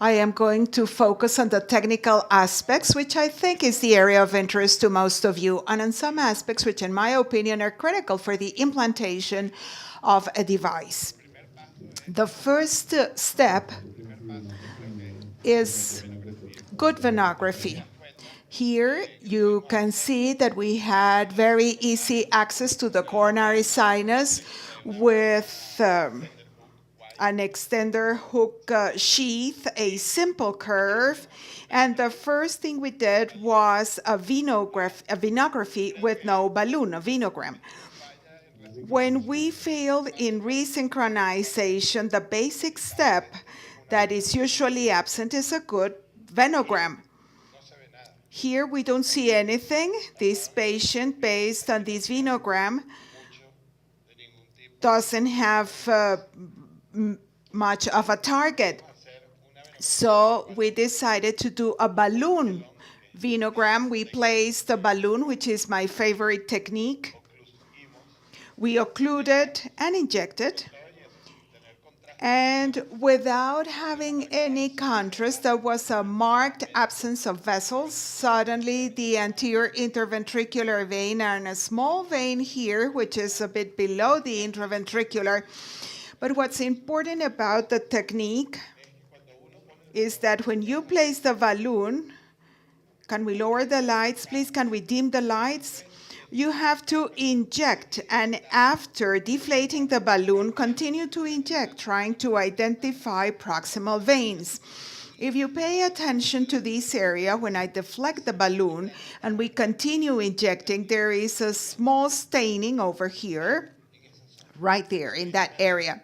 I am going to focus on the technical aspects, which I think is the area of interest to most of you, and on some aspects which, in my opinion, are critical for the implantation of a device. The first step is good venography. Here you can see that we had very easy access to the coronary sinus with an extender hook sheath, a simple curve. And the first thing we did was a venography with no balloon, a venogram. When we failed in resynchronization, the basic step that is usually absent is a good venogram. Here we don't see anything. This patient, based on this venogram, doesn't have much of a target. So we decided to do a balloon venogram. We placed a balloon, which is my favorite technique. We occluded and injected. And without having any contrast, there was a marked absence of vessels. Suddenly, the anterior interventricular vein and a small vein here, which is a bit below the intraventricular. But what's important about the technique is that when you place the balloon, can we lower the lights, please? Can we dim the lights? You have to inject, and after deflating the balloon, continue to inject, trying to identify proximal veins. If you pay attention to this area, when I deflect the balloon and we continue injecting, there is a small staining over here, right there in that area.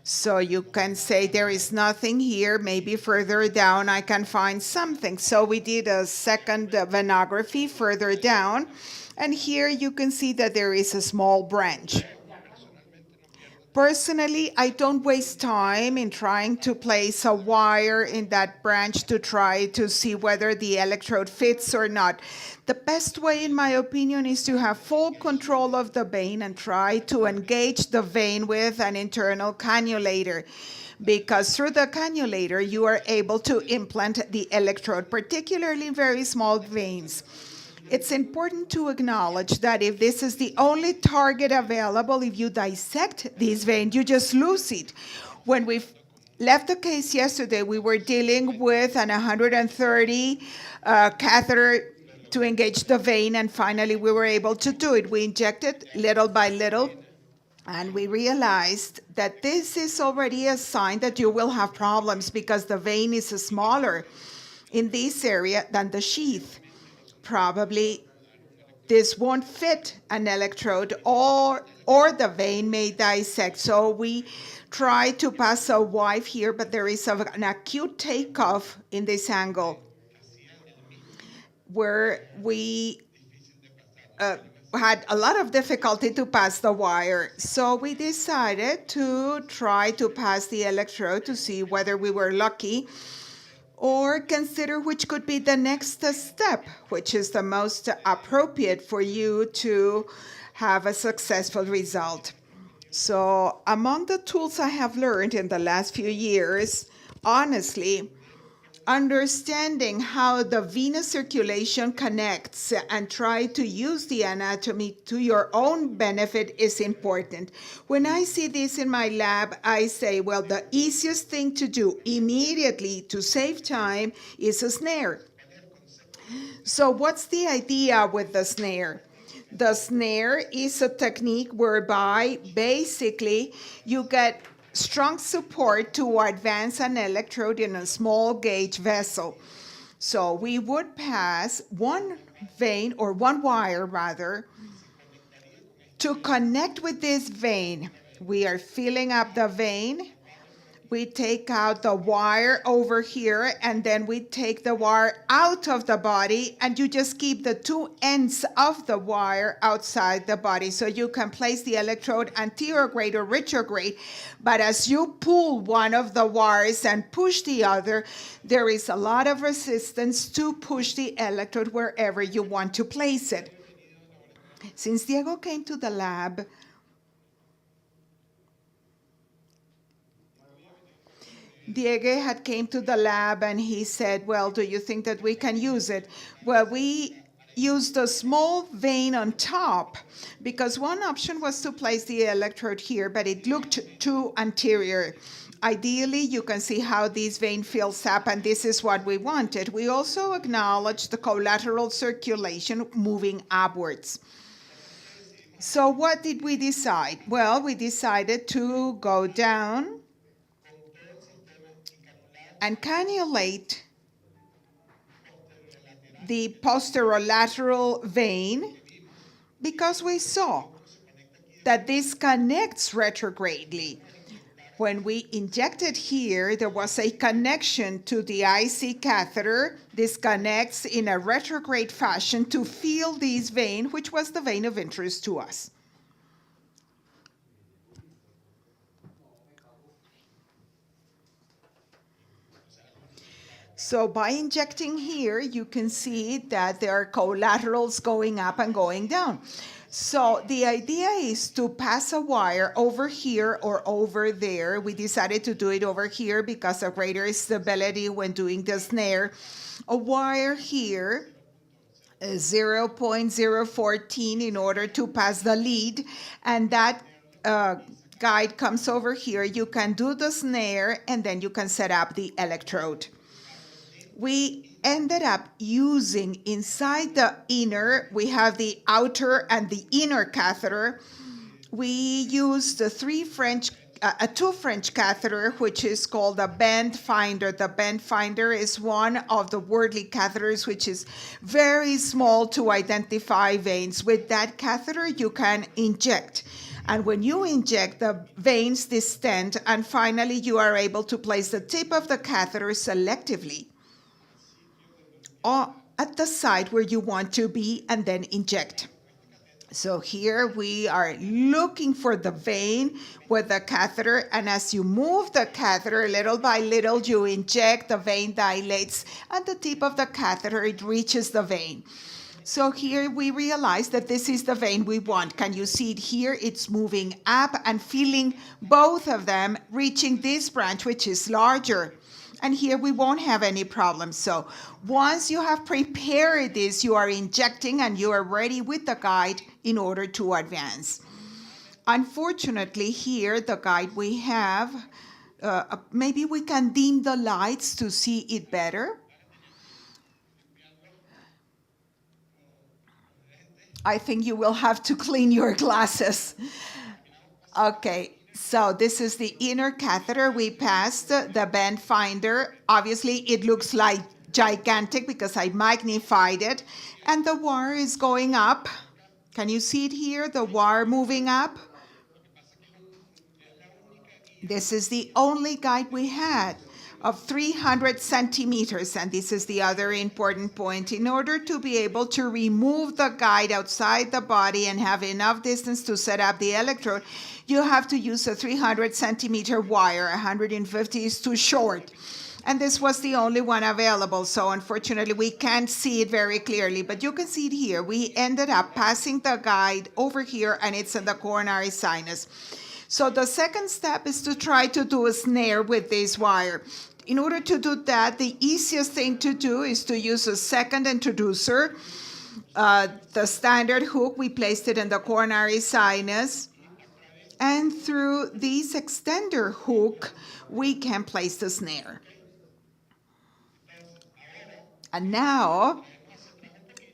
So you can say there is nothing here, maybe further down I can find something. So we did a second venography further down, and here you can see that there is a small branch. Personally, I don't waste time in trying to place a wire in that branch to try to see whether the electrode fits or not. The best way, in my opinion, is to have full control of the vein and try to engage the vein with an internal cannulator, because through the cannulator you are able to implant the electrode, particularly in very small veins. It's important to acknowledge that if this is the only target available, if you dissect this vein, you just lose it. When we left the case yesterday, we were dealing with an 130 catheter to engage the vein, and finally we were able to do it. We injected little by little, and we realized that this is already a sign that you will have problems because the vein is smaller in this area than the sheath. Probably this won't fit an electrode, or the vein may dissect. So we try to pass a wipe here, but there is an acute takeoff in this angle where we had a lot of difficulty to pass the wire. So we decided to try to pass the electrode to see whether we were lucky, or consider which could be the next step, which is the most appropriate for you to have a successful result. So among the tools I have learned in the last few years, honestly, understanding how the venous circulation connects and try to use the anatomy to your own benefit is important. When I see this in my lab, I say, well, the easiest thing to do immediately to save time is a snare. So what's the idea with the snare? The snare is a technique whereby basically you get strong support to advance an electrode in a small gauge vessel. So we would pass one vein, or one wire rather, to connect with this vein. We are filling up the vein. We take out the wire over here, and then we take the wire out of the body, and you just keep the two ends of the wire outside the body. So you can place the electrode anterograde or retrograde, but as you pull one of the wires and push the other, there is a lot of resistance to push the electrode wherever you want to place it. Since Diego came to the lab, Diego had came to the lab and he said, well, do you think that we can use it? Well, we used a small vein on top because one option was to place the electrode here, but it looked too anterior. Ideally, you can see how this vein fills up, and this is what we wanted. We also acknowledged the collateral circulation moving upwards. So what did we decide? Well, we decided to go down and cannulate the posterolateral vein because we saw that this connects retrogradely. When we injected here, there was a connection to the IC catheter. This connects in a retrograde fashion to feel this vein, which was the vein of interest to us. So by injecting here, you can see that there are collaterals going up and going down. So the idea is to pass a wire over here or over there. We decided to do it over here because of greater stability when doing the snare. A wire here, 0.014 in order to pass the lead, and that guide comes over here. You can do the snare and then you can set up the electrode. We ended up using inside the inner, we have the outer and the inner catheter. We used a two French catheter, which is called a band finder. The band finder is one of the Worley catheters, which is very small to identify veins. With that catheter, you can inject. And when you inject, the veins distend, and finally you are able to place the tip of the catheter selectively at the site where you want to be and then inject. So here we are looking for the vein with the catheter, and as you move the catheter little by little, you inject, the vein dilates, and the tip of the catheter, it reaches the vein. So here we realize that this is the vein we want. Can you see it here? It's moving up and feeling both of them reaching this branch, which is larger. And here we won't have any problems. So once you have prepared this, you are injecting and you are ready with the guide in order to advance. Unfortunately, here the guide we have, maybe we can dim the lights to see it better. I think you will have to clean your glasses. Okay. So this is the inner catheter. We passed the band finder. Obviously, it looks like gigantic because I magnified it. And the wire is going up. Can you see it here? The wire moving up. This is the only guide we had of 300 centimeters. And this is the other important point. In order to be able to remove the guide outside the body and have enough distance to set up the electrode, you have to use a 300 centimeter wire. 150 is too short. And this was the only one available. So unfortunately, we can't see it very clearly, but you can see it here. We ended up passing the guide over here, and it's in the coronary sinus. So the second step is to try to do a snare with this wire. In order to do that, the easiest thing to do is to use a second introducer. The standard hook, we placed it in the coronary sinus. And through this extender hook, we can place the snare. And now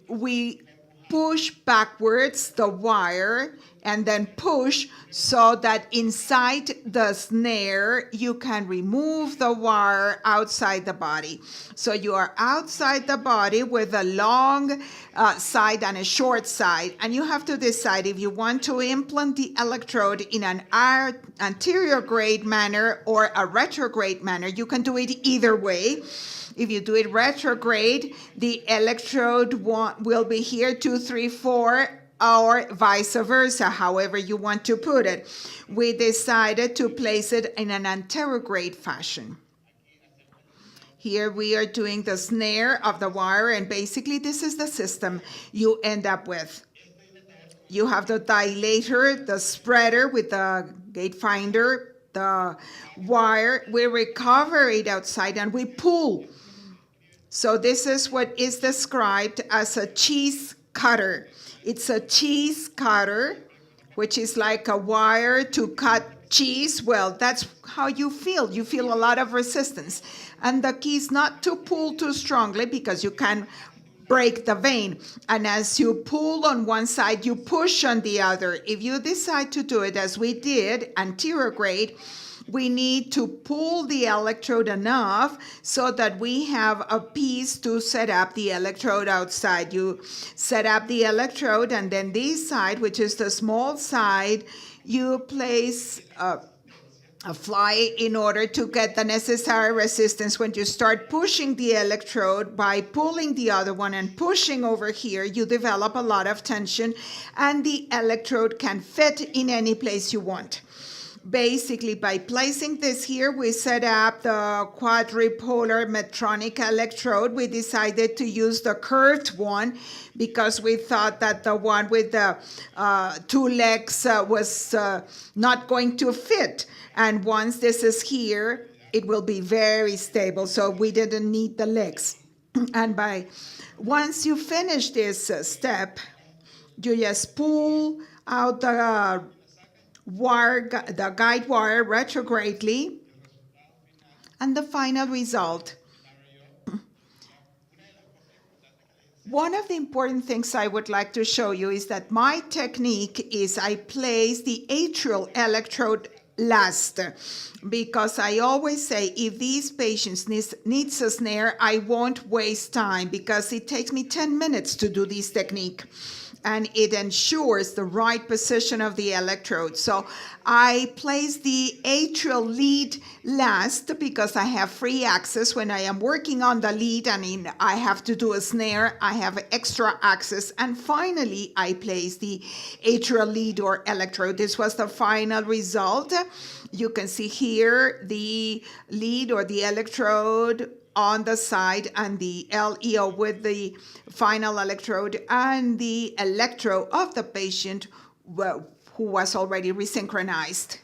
we push backwards the wire and then push so that inside the snare, you can remove the wire outside the body. So you are outside the body with a long side and a short side, and you have to decide if you want to implant the electrode in an anterior grade manner or a retrograde manner. You can do it either way. If you do it retrograde, the electrode will be here 2, 3, 4, or vice versa, however you want to put it. We decided to place it in an anterograde fashion. Here we are doing the snare of the wire, and basically this is the system you end up with. You have the dilator, the spreader with the gate finder the wire, we recover it outside and we pull. So this is what is described as a cheese cutter. It's a cheese cutter, which is like a wire to cut cheese. Well, that's how you feel. You feel a lot of resistance. And the key is not to pull too strongly because you can break the vein. And as you pull on one side, you push on the other. If you decide to do it as we did, anterograde, we need to pull the electrode enough so that we have a piece to set up the electrode outside. You set up the electrode, and then this side, which is the small side, you place a fly in order to get the necessary resistance. When you start pushing the electrode by pulling the other one and pushing over here, you develop a lot of tension, and the electrode can fit in any place you want. Basically, by placing this here, we set up the quadripolar Medtronic electrode. We decided to use the curved one because we thought that the one with the two legs was not going to fit. And once this is here, it will be very stable. So we didn't need the legs. And once you finish this step, you just pull out the guide wire retrogradely, and the final result. One of the important things I would like to show you is that my technique is I place the atrial electrode last, because I always say if these patients needs a snare, I won't waste time because it takes me 10 minutes to do this technique. And it ensures the right position of the electrode. So I place the atrial lead last because I have free access. When I am working on the lead and I have to do a snare, I have extra access. And finally, I place the atrial lead or electrode. This was the final result. You can see here the lead or the electrode on the side, and the LEO with the final electrode, and the electrode of the patient who was already resynchronized.